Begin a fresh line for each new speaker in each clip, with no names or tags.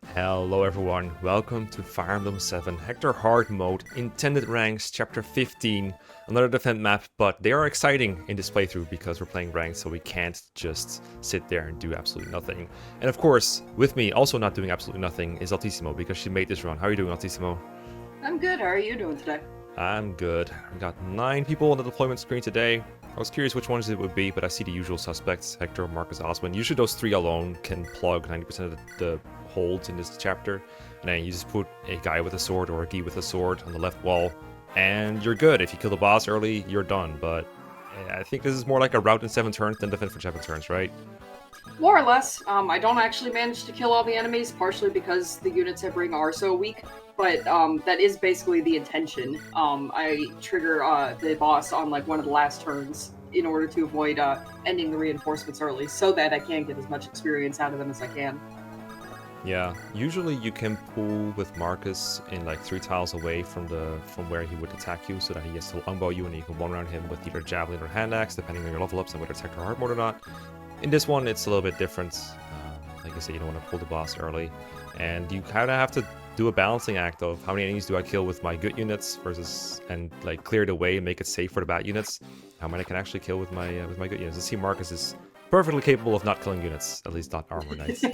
Hello everyone, welcome to Fire Emblem 7 Hector Mode, Intended Ranks, Chapter 15, another defend map, but they are exciting in this playthrough because we're playing ranked, so we can't just sit there and do absolutely nothing. And of course, with me, also not doing absolutely nothing, is Altissimo, because she made this run. How are you doing, Altissimo?
I'm good, how are you doing today?
I'm good. We got 9 people on the deployment screen today. I was curious which ones it would be, but I see the usual suspects, Hector, Marcus, Osmond. Usually those 3 alone can plug 90% of the holds in this chapter, and then you just put a guy with a sword or a G with a sword on the left wall, and you're good. If you kill the boss early, you're done, but I think this is more like a route in 7 turns than defend for 7 turns, right?
More or less. I don't actually manage to kill all the enemies, partially because the units I bring are so weak, but that is basically the intention. I trigger the boss on like one of the last turns in order to avoid ending the reinforcements early, so that I can get as much experience out of them as I can.
Yeah, usually you can pull with Marcus in like 3 tiles away from where he would attack you, so that he gets to unbow you and you can one round him with either javelin or hand axe, depending on your level ups and whether it's Hector hard mode or not. In this one, it's a little bit different. Like I said, you don't want to pull the boss early, and you kind of have to do a balancing act of how many enemies do I kill with my good units versus and like clear the way and make it safe for the bad units. How many I can actually kill with my good units. I see Marcus is perfectly capable of not killing units, at least not armor knights.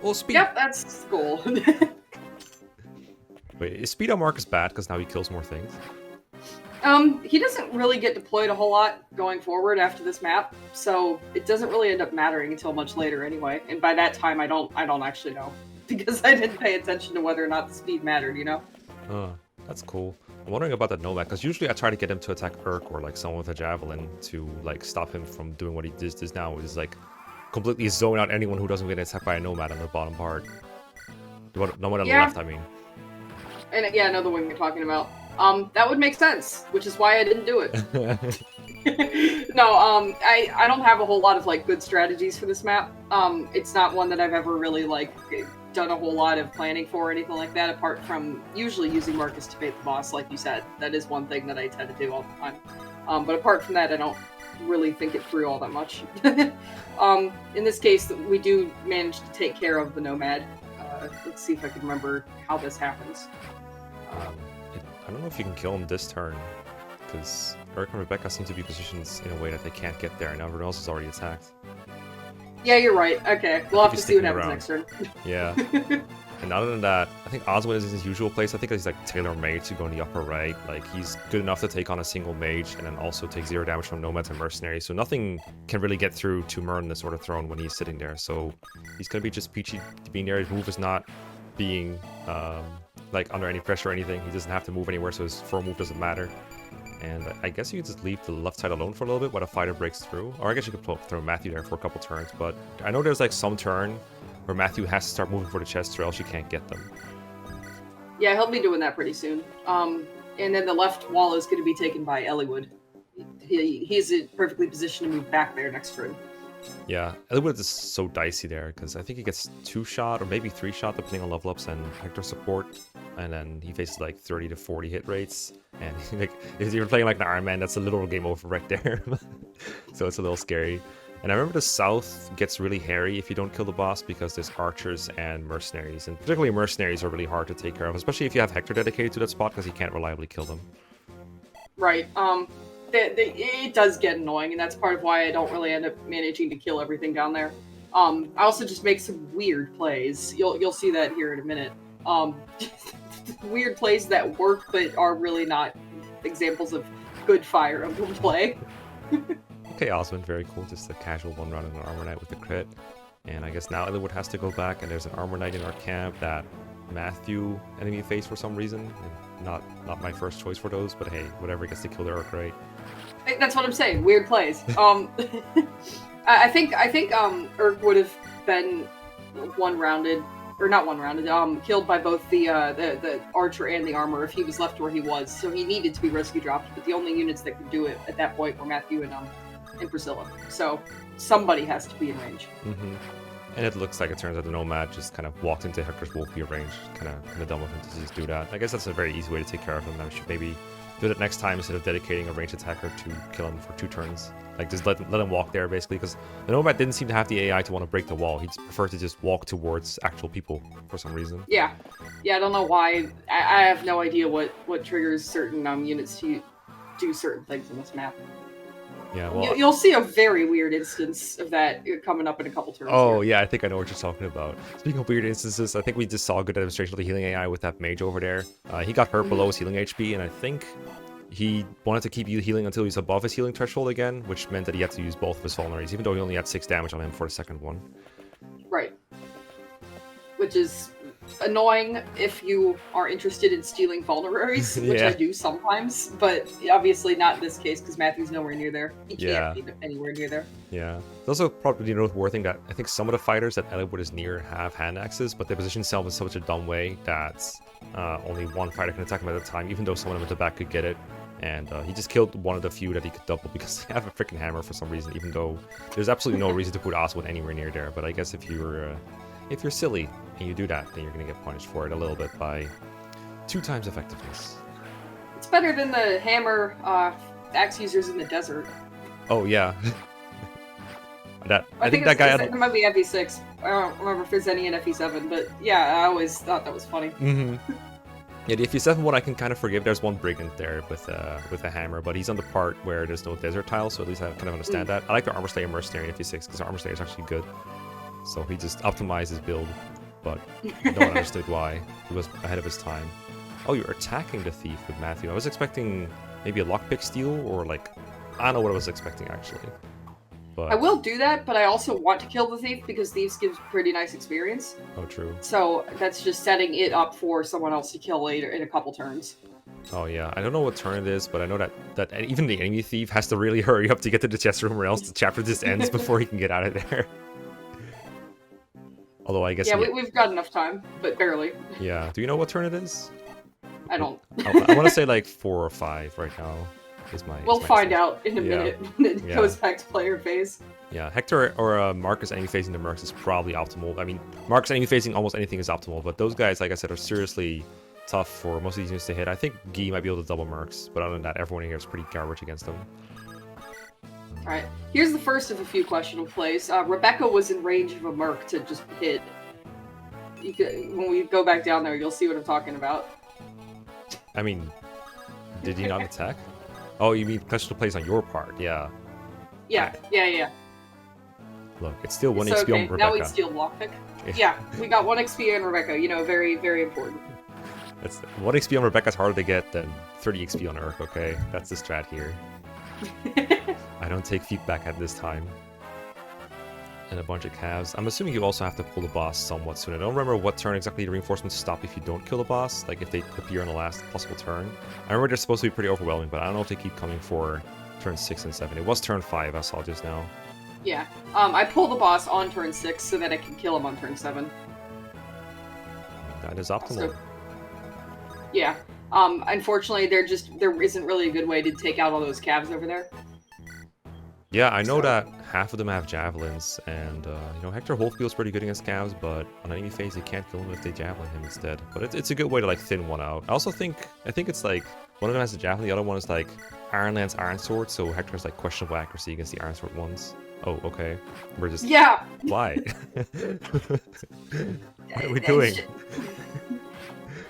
Well, speed.
Yep, that's cool.
Wait, is speed on Marcus bad because now he kills more things?
He doesn't really get deployed a whole lot going forward after this map, so it doesn't really end up mattering until much later anyway. And by that time, I don't actually know, because I didn't pay attention to whether or not the speed mattered, you know?
Oh, that's cool. I'm wondering about that Nomad, because usually I try to get him to attack Urk or like someone with a javelin to like stop him from doing what he does now, which is like completely zone out anyone who doesn't get attacked by a Nomad on the bottom part. No one on the left, I mean.
And yeah, I know the one you're talking about. That would make sense, which is why I didn't do it. No, I don't have a whole lot of like good strategies for this map. It's not one that I've ever really like done a whole lot of planning for or anything like that, apart from usually using Marcus to bait the boss, like you said. That is one thing that I tend to do all the time. But apart from that, I don't really think it through all that much. In this case, we do manage to take care of the Nomad. Let's see if I can remember how this happens.
I don't know if you can kill him this turn, because Eric and Rebecca seem to be positioned in a way that they can't get there, and everyone else is already attacked.
Yeah, you're right. Okay, we'll have to see what happens next turn.
Yeah. And other than that, I think Oswald is in his usual place. I think he's like tailor-made to go in the upper right. Like, he's good enough to take on a single mage, and then also take 0 damage from nomads and mercenaries, so nothing can really get through to Mern the Sword of Throne when he's sitting there. So he's gonna be just peachy being there. His move is not being like under any pressure or anything. He doesn't have to move anywhere, so his 4 move doesn't matter. And I guess you could just leave the left side alone for a little bit while the fighter breaks through. Or I guess you could throw Matthew there for a couple turns, but I know there's like some turn where Matthew has to start moving for the chests or else you can't get them.
Yeah, he'll be doing that pretty soon. And then the left wall is going to be taken by Elliewood. He's perfectly positioned to move back there next turn.
Yeah, Elliewood is so dicey there, because I think he gets 2 shot or maybe 3 shot depending on level ups and Hector support, and then he faces like 30 to 40 hit rates, and like if you're playing like an Iron Man, that's a literal game over right there. So it's a little scary. And I remember the south gets really hairy if you don't kill the boss, because there's archers and mercenaries, and particularly mercenaries are really hard to take care of, especially if you have Hector dedicated to that spot, because you can't reliably kill them.
Right. It does get annoying, and that's part of why I don't really end up managing to kill everything down there. I also just make some weird plays. You'll see that here in a minute. Weird plays that work, but are really not examples of good Fire Emblem play.
Okay, Osmond, very cool. Just a casual 1 round in an armor knight with the crit. And I guess now Elliewood has to go back, and there's an armor knight in our camp that Matthew enemy face for some reason. Not my first choice for those, but hey, whatever gets to kill the Urk, right?
That's what I'm saying. Weird plays. I think Urk would have been one-rounded, or not one-rounded. Killed by both the archer and the armor if he was left where he was. So he needed to be rescue dropped. But the only units that could do it at that point were Matthew and Priscilla. So somebody has to be in range.
Mm-hmm. And it looks like it turns out the Nomad just kind of walked into Hector's Wolfie range. Kind of dumb of him to just do that. I guess that's a very easy way to take care of him. I should maybe do it next time instead of dedicating a ranged attacker to kill him for 2 turns. Like, just let him walk there, basically, because the Nomad didn't seem to have the AI to want to break the wall. He preferred to just walk towards actual people for some reason.
Yeah. Yeah, I don't know why. I have no idea what triggers certain units to do certain things in this map.
Yeah, well...
You'll see a very weird instance of that coming up in a couple turns.
Oh, yeah, I think I know what you're talking about. Speaking of weird instances, I think we just saw a good demonstration of the healing AI with that mage over there. He got hurt below his healing HP, and I think he wanted to keep healing until he's above his healing threshold again, which meant that he had to use both of his vulneraries, even though he only had 6 damage on him for the second one.
Right. Which is annoying if you are interested in stealing vulneraries, which I do sometimes, but obviously not in this case because Matthew's nowhere near there. He can't be anywhere near there.
Yeah. It's also probably noteworthy that I think some of the fighters that Elwood is near have hand axes, but they position themselves in such a dumb way that only one fighter can attack him at a time, even though someone in the back could get it. And he just killed one of the few that he could double because they have a freaking hammer for some reason, even though there's absolutely no reason to put Oswald anywhere near there. But I guess if you're silly and you do that, then you're going to get punished for it a little bit by 2 times effectiveness.
It's better than the hammer axe users in the desert.
Oh, yeah.
I think that guy... It might be FE6. I don't remember if there's any in FE7, but yeah, I always thought that was funny.
Yeah, the FE7 one I can kind of forgive. There's one brigand there with a hammer, but he's on the part where there's no desert tile, so at least I kind of understand that. I like the Armor Slayer Mercenary in FE6 because the Armor Slayer is actually good. So he just optimized his build, but no one understood why. He was ahead of his time. Oh, you're attacking the thief with Matthew. I was expecting maybe a lockpick steal, or like, I don't know what I was expecting actually. But...
I will do that, but I also want to kill the thief because thieves gives pretty nice experience.
Oh, true.
So that's just setting it up for someone else to kill later in a couple turns.
Oh yeah, I don't know what turn it is, but I know that even the enemy thief has to really hurry up to get to the chest room, or else the chapter just ends before he can get out of there. Although I guess...
Yeah, we've got enough time, but barely.
Yeah. Do you know what turn it is?
I don't.
I want to say like 4 or 5 right now.
We'll find out in a minute when it goes back to player phase.
Yeah, Hector or Marcus enemy facing the Mercs is probably optimal. I mean, Marcus enemy facing almost anything is optimal, but those guys, like I said, are seriously tough for most of these units to hit. I think Guy might be able to double Mercs, but other than that, everyone in here is pretty garbage against them.
Alright, here's the first of a few questionable plays. Rebecca was in range of a Merc to just hit. When we go back down there, you'll see what I'm talking about.
I mean, did he not attack? Oh, you mean questionable plays on your part? Yeah.
Yeah.
Look, it's still 1 XP on Rebecca.
Now we steal lockpick. Yeah, we got 1 XP on Rebecca. You know, very, very important.
It's 1 XP on Rebecca is harder to get than 30 XP on Urk, okay? That's the strat here. I don't take feedback at this time. And a bunch of calves. I'm assuming you also have to pull the boss somewhat soon. I don't remember what turn exactly the reinforcements stop if you don't kill the boss, like if they appear on the last possible turn. I remember they're supposed to be pretty overwhelming, but I don't know if they keep coming for turn 6 and 7. It was turn 5, I saw just now.
Yeah. I pull the boss on turn 6 so that I can kill him on turn 7.
That is optimal.
So, yeah. Unfortunately, there isn't really a good way to take out all those calves over there.
Yeah, I know that half of them have javelins, and you know, Hector Wolfbeel's pretty good against calves, but on enemy phase they can't kill him if they javelin him instead. But it's a good way to like thin one out. I also think it's like one of them has a javelin, the other one is like Iron Lance, Iron Sword, so Hector has like questionable accuracy against the Iron Sword ones. Oh, okay. We're just...
Yeah!
Why? What are we doing?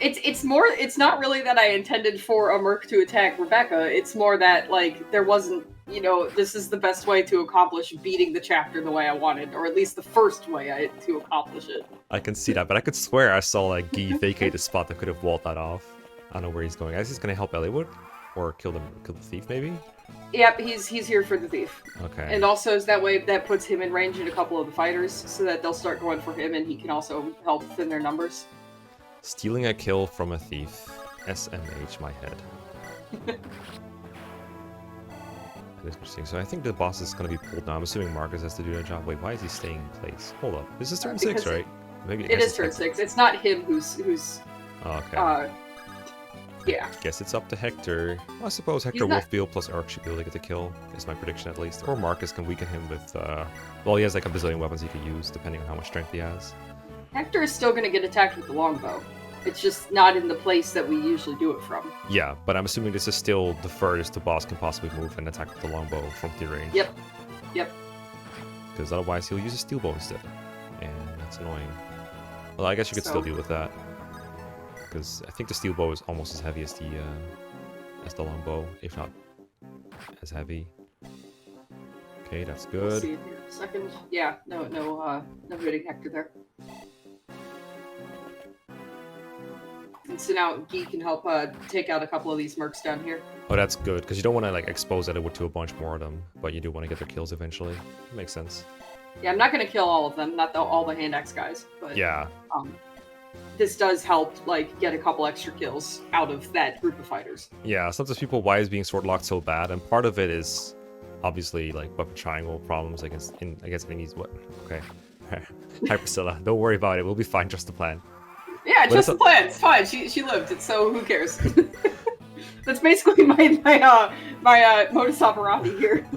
It's not really that I intended for a Merc to attack Rebecca, it's more that, like, there wasn't, you know, this is the best way to accomplish beating the chapter the way I wanted, or at least the first way to accomplish it.
I can see that, but I could swear I saw, like, Guy vacate the spot that could have walled that off. I don't know where he's going. I guess he's gonna help Elwood? Or kill the thief, maybe?
Yep, he's here for the thief.
Okay.
And also, is that way that puts him in range in a couple of the fighters, so that they'll start going for him, and he can also help thin their numbers.
Stealing a kill from a thief. SMH, my head. That is interesting. So I think the boss is going to be pulled down. I'm assuming Marcus has to do that job. Wait, why is he staying in place? Hold up. This is turn 6, right? Maybe
it is turn 6. It's not him who's
oh, okay.
Yeah.
Guess it's up to Hector. Well, I suppose Hector Wolfbeel plus Urk should be able to get the kill, is my prediction at least. Or Marcus can weaken him with, well, he has like a bazillion weapons he could use, depending on how much strength he has.
Hector is still going to get attacked with the longbow. It's just not in the place that we usually do it from.
Yeah, but I'm assuming this is still the furthest the boss can possibly move and attack with the longbow from the range.
Yep. Yep.
Because otherwise he'll use a steel bow instead. And that's annoying. Well, I guess you could still deal with that. Because I think the steel bow is almost as heavy as the longbow, if not as heavy. Okay, that's good.
Let's see here. Second. Yeah, no hitting Hector there. And so now Guy can help take out a couple of these mercs down here.
Oh, that's good, because you don't want to like expose Edward to a bunch more of them, but you do want to get their kills eventually. That makes sense.
Yeah, I'm not going to kill all of them, not all the hand axe guys, but
yeah.
This does help like get a couple extra kills out of that group of fighters.
Yeah, sometimes people, why is being sword locked so bad? And part of it is obviously like weapon triangle problems against enemies. What? Okay. Hi Priscilla, don't worry about it. We'll be fine. Trust the plan.
Yeah, just the plan. It's fine. She lived. So who cares? That's basically my modus operandi here.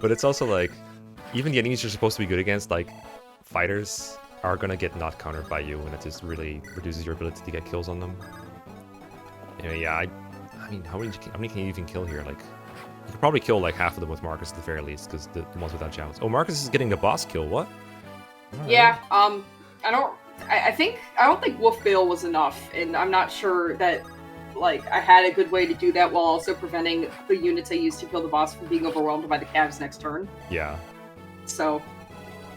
But it's also like, even the enemies you're supposed to be good against, like fighters, are gonna get not countered by you, and it just really reduces your ability to get kills on them. Anyway, yeah, I mean, how many can you even kill here? Like, you could probably kill like half of them with Marcus at the very least, because the ones without javelins. Oh, Marcus is getting the boss kill. What?
Yeah. I don't think Wolf Bale was enough, and I'm not sure that like I had a good way to do that while also preventing the units I used to kill the boss from being overwhelmed by the calves next turn.
Yeah.
So,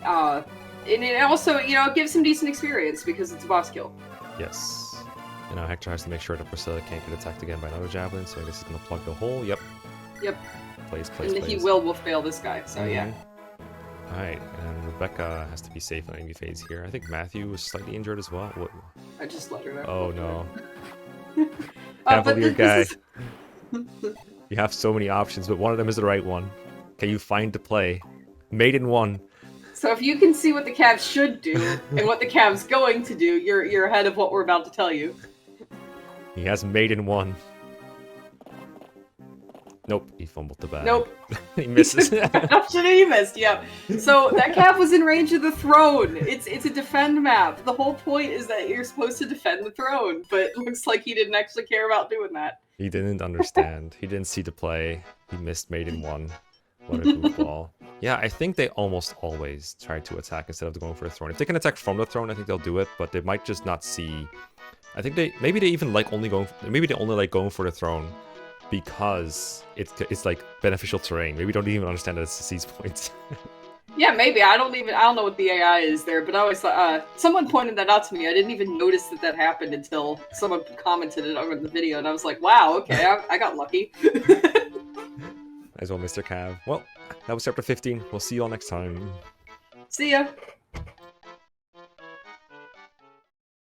and it also, you know, it gives some decent experience because it's a boss kill.
Yes. And now Hector has to make sure that Priscilla can't get attacked again by another javelin, so I guess he's gonna plug the hole. Yep.
Yep.
Place.
And he will Wolf Bale this guy, so yeah.
Alright, and Rebecca has to be safe on enemy phase here. I think Matthew was slightly injured as well. What?
I just let her know.
Oh no. Cavalier guy. You have so many options, but one of them is the right one. Can you find the play? Maiden 1.
So if you can see what the Cavs should do and what the Cavs going to do, you're ahead of what we're about to tell you.
He has Maiden 1. Nope, he fumbled the bag.
Nope.
He misses.
Option he missed, yeah. So that Cav was in range of the throne. It's a defend map. The whole point is that you're supposed to defend the throne, but it looks like he didn't actually care about doing that.
He didn't understand. He didn't see the play. He missed Maiden 1. What a goofball. Yeah, I think they almost always try to attack instead of going for the throne. If they can attack from the throne, I think they'll do it, but they might just not see. I think maybe they only like going for the throne because it's like beneficial terrain. Maybe don't even understand that it's a seize point.
Yeah, maybe. I don't know what the AI is there, but I always thought, someone pointed that out to me. I didn't even notice that happened until someone commented it over the video, and I was like, wow, okay, I got lucky.
As well, Mr. Cav. Well, that was chapter 15. We'll see you all next time.
See ya.